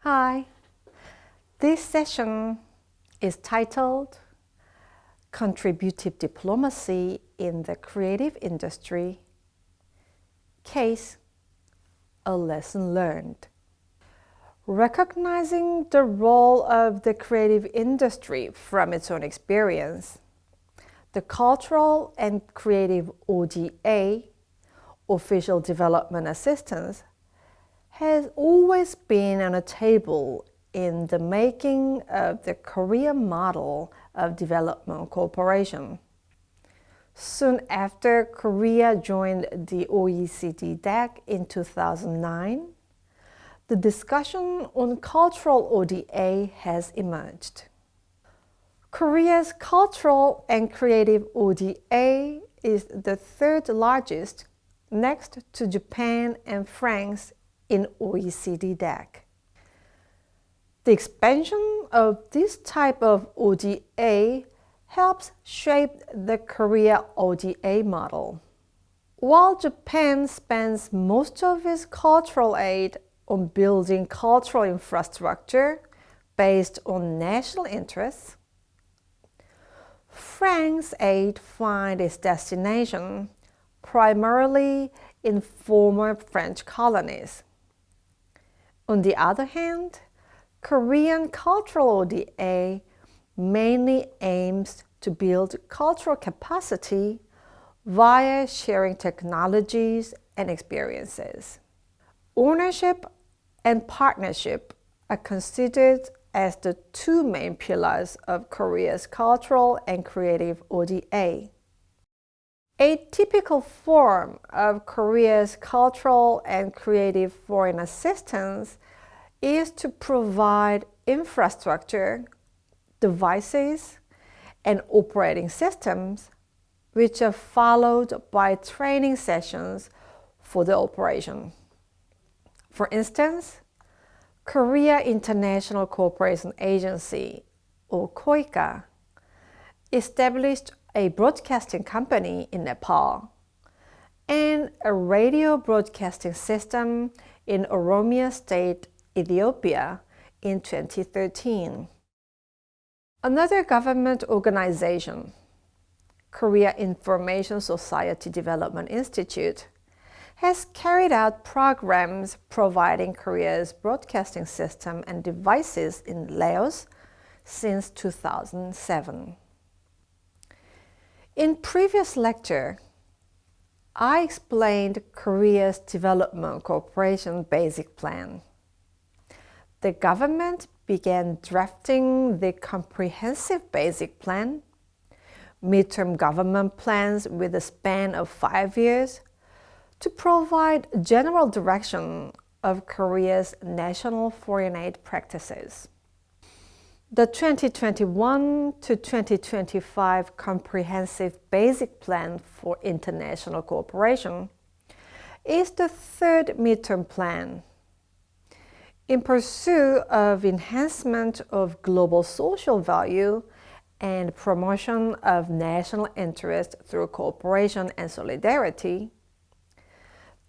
Hi, this session is titled Contributive Diplomacy in the Creative Industry. Case: a lesson learned. Recognizing the role of the creative industry from its own experience, the Cultural and Creative ODA, Official Development Assistance, has always been on a table in the making of the Korean model of development cooperation. Soon after Korea joined the OECD DAC in 2009, the discussion on cultural ODA has emerged. Korea's Cultural and Creative ODA is the third largest, next to Japan and France, in OECD DAC. The expansion of this type of ODA helps shape the Korea ODA model. While Japan spends most of its cultural aid on building cultural infrastructure based on national interests, France's aid finds its destination primarily in former French colonies. On the other hand, Korean cultural ODA mainly aims to build cultural capacity via sharing technologies and experiences. Ownership and partnership are considered as the two main pillars of Korea's cultural and creative ODA. A typical form of Korea's cultural and creative foreign assistance is to provide infrastructure, devices, and operating systems, which are followed by training sessions for the operation. For instance, Korea International Cooperation Agency, or KOICA, established a broadcasting company in Nepal and a radio broadcasting system in Oromia State, Ethiopia in 2013. Another government organization, Korea Information Society Development Institute, has carried out programs providing Korea's broadcasting system and devices in Laos since 2007. In previous lecture, I explained Korea's Development Cooperation Basic Plan. The government began drafting the Comprehensive Basic Plan, midterm government plans with a span of 5 years, to provide general direction of Korea's national foreign aid practices. The 2021 to 2025 Comprehensive Basic Plan for International Cooperation is the third midterm plan. In pursuit of enhancement of global social value and promotion of national interest through cooperation and solidarity,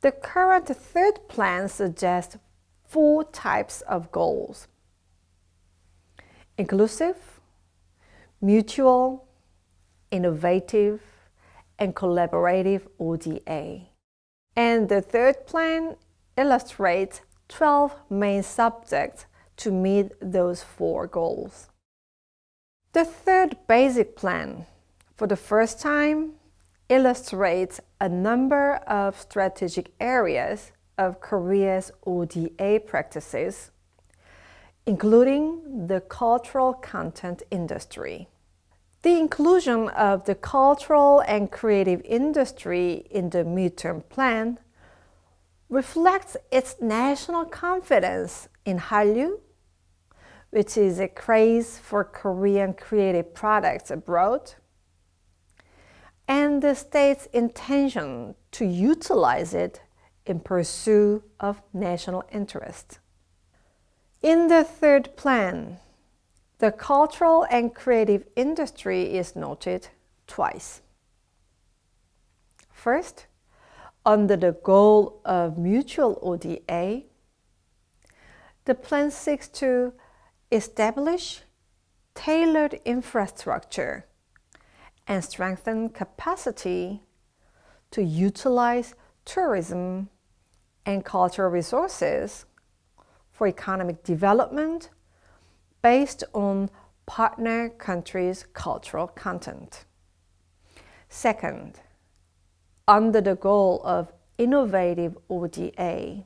the current third plan suggests 4 types of goals: inclusive, mutual, innovative, and collaborative ODA. And the third plan illustrates 12 main subjects to meet those 4 goals. The third basic plan, for the first time, illustrates a number of strategic areas of Korea's ODA practices, including the cultural content industry. The inclusion of the cultural and creative industry in the midterm plan reflects its national confidence in Hallyu, which is a craze for Korean creative products abroad, and the state's intention to utilize it in pursuit of national interest. In the third plan, the cultural and creative industry is noted twice. First, under the goal of mutual ODA, The plan seeks to establish tailored infrastructure and strengthen capacity to utilize tourism and cultural resources for economic development based on partner countries' cultural content. Second, under the goal of innovative ODA,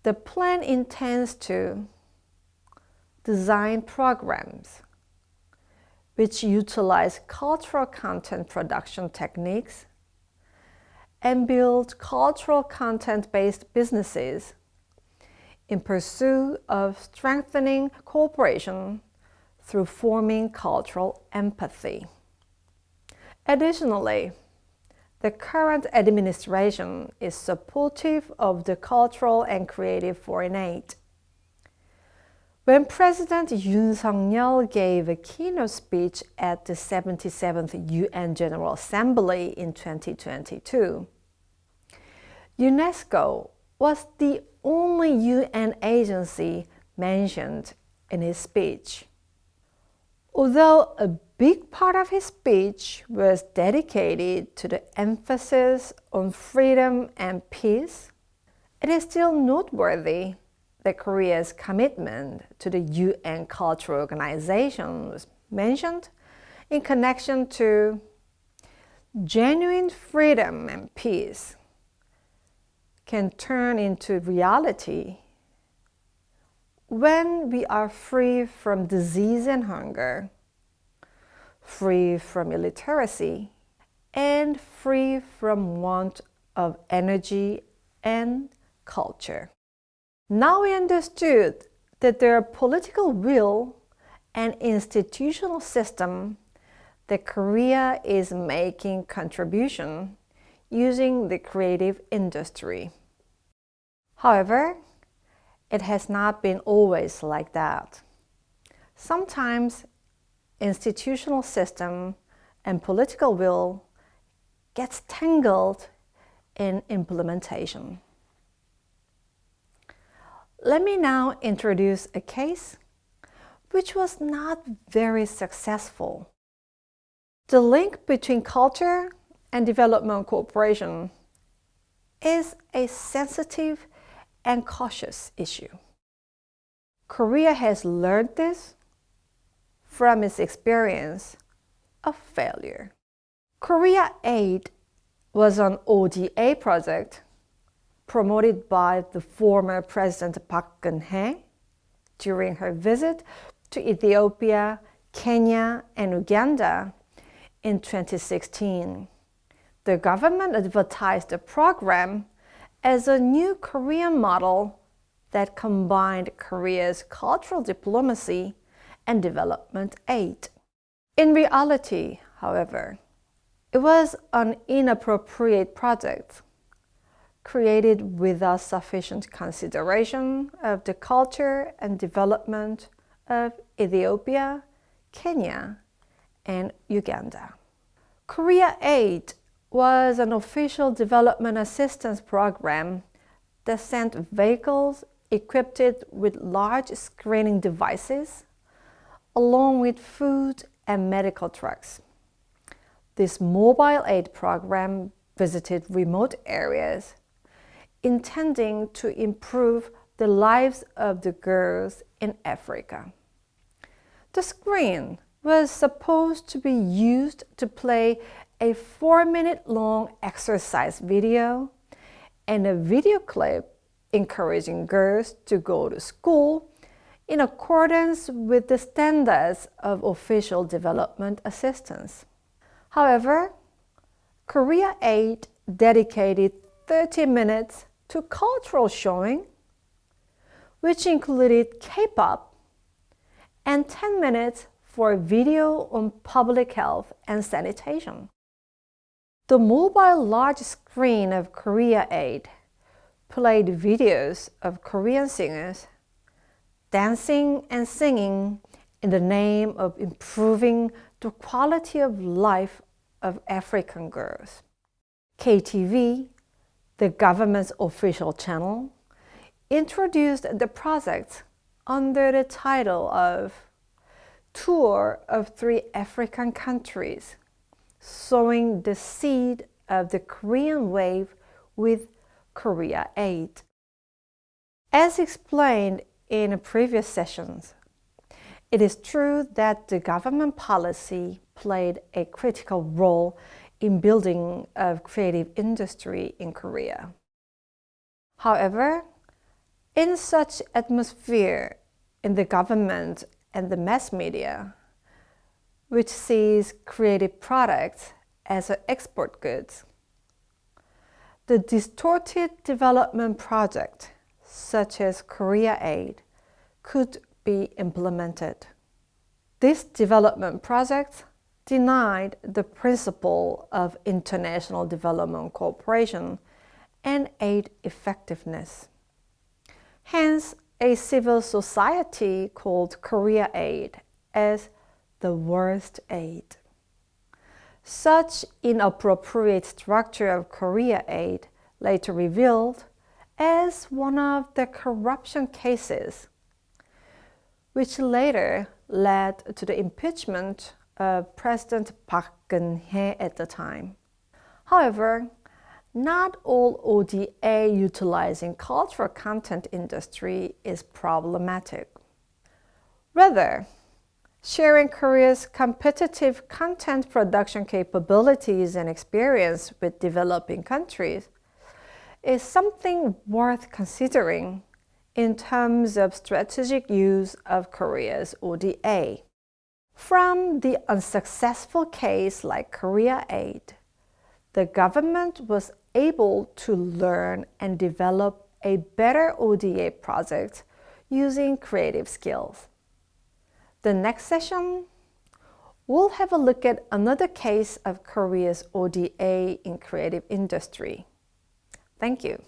the plan intends to design programs which utilize cultural content production techniques and build cultural content-based businesses in pursuit of strengthening cooperation through forming cultural empathy. Additionally, the current administration is supportive of the cultural and creative foreign aid. When President Yoon Suk-yeol gave a keynote speech at the 77th UN General Assembly in 2022, UNESCO was the only UN agency mentioned in his speech. Although a big part of his speech was dedicated to the emphasis on freedom and peace, it is still noteworthy that Korea's commitment to the UN Cultural Organization was mentioned in connection to genuine freedom and peace can turn into reality when we are free from disease and hunger, free from illiteracy, and free from want of energy and culture. Now we understood that there are political will and institutional system that Korea is making contribution using the creative industry. However, it has not been always like that. Sometimes institutional system and political will gets tangled in implementation. Let me now introduce a case which was not very successful. The link between culture and development cooperation is a sensitive and cautious issue. Korea has learned this from its experience of failure. Korea Aid was an ODA project promoted by the former President Park Geun-hye during her visit to Ethiopia, Kenya, and Uganda in 2016. The government advertised the program as a new Korean model that combined Korea's cultural diplomacy and development aid. In reality, however, it was an inappropriate project created without sufficient consideration of the culture and development of Ethiopia, Kenya, and Uganda. Korea Aid was an official development assistance program that sent vehicles equipped with large screening devices, along with food and medical trucks. This mobile aid program visited remote areas, intending to improve the lives of the girls in Africa. The screen was supposed to be used to play a 4-minute-long exercise video and a video clip encouraging girls to go to school in accordance with the standards of official development assistance. However, Korea Aid dedicated 30 minutes to cultural showing, which included K-pop, and 10 minutes for a video on public health and sanitation. The mobile large screen of Korea Aid played videos of Korean singers dancing and singing in the name of improving the quality of life of African girls. KTV, the government's official channel, introduced the project under the title of Tour of 3 African Countries, Sowing the Seed of the Korean Wave with Korea Aid. As explained in previous sessions, it is true that the government policy played a critical role in building of creative industry in Korea. However, in such atmosphere in the government and the mass media, which sees creative products as export goods, the distorted development project, such as Korea Aid, could be implemented. This development project denied the principle of international development cooperation and aid effectiveness. Hence, a civil society called Korea Aid as the worst aid. Such inappropriate structure of Korea Aid later revealed as one of the corruption cases, which later led to the impeachment of President Park Geun-hye at the time. However, not all ODA utilizing cultural content industry is problematic. Rather, sharing Korea's competitive content production capabilities and experience with developing countries is something worth considering in terms of strategic use of Korea's ODA. From the unsuccessful case like Korea Aid, the government was able to learn and develop a better ODA project using creative skills. The next session, we'll have a look at another case of Korea's ODA in creative industry. Thank you.